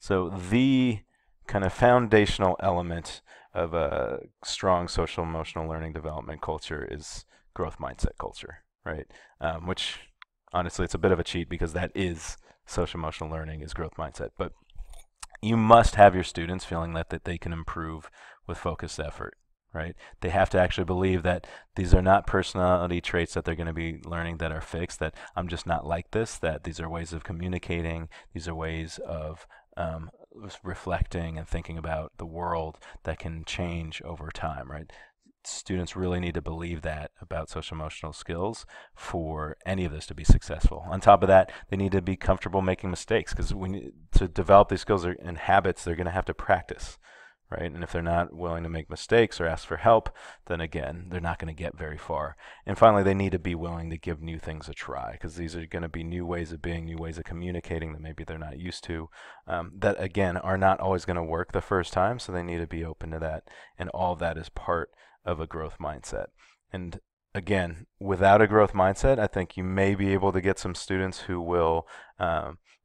So the kind of foundational element of a strong social emotional learning development culture is growth mindset culture, right? Which honestly, it's a bit of a cheat because that is social emotional learning is growth mindset. But you must have your students feeling that they can improve with focused effort, right? They have to actually believe that these are not personality traits that they're going to be learning that are fixed, that I'm just not like this, that these are ways of communicating, these are ways of reflecting and thinking about the world that can change over time, right? Students really need to believe that about social emotional skills for any of this to be successful. On top of that, they need to be comfortable making mistakes because to develop these skills and habits, they're going to have to practice, right? And if they're not willing to make mistakes or ask for help, then again, they're not going to get very far. And finally, they need to be willing to give new things a try because these are going to be new ways of being, new ways of communicating that maybe they're not used to, that again are not always going to work the first time. So they need to be open to that. And all of that is part of a growth mindset. And again, without a growth mindset, I think you may be able to get some students who will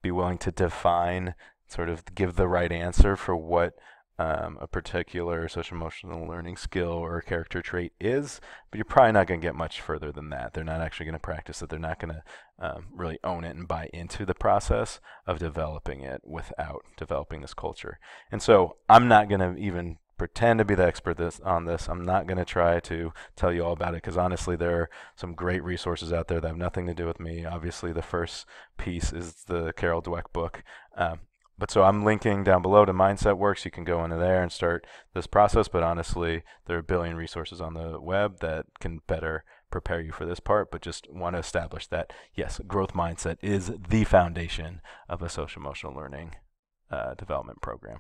be willing to define, sort of give the right answer for what a particular social emotional learning skill or character trait is, but you're probably not going to get much further than that. They're not actually going to practice it. They're not going to really own it and buy into the process of developing it without developing this culture. And so I'm not going to even pretend to be the expert on this. I'm not going to try to tell you all about it because honestly, there are some great resources out there that have nothing to do with me. Obviously, the first piece is the Carol Dweck book. But so I'm linking down below to Mindset Works. You can go into there and start this process. But honestly, there are a billion resources on the web that can better prepare you for this part. But just want to establish that, yes, growth mindset is the foundation of a social emotional learning development program.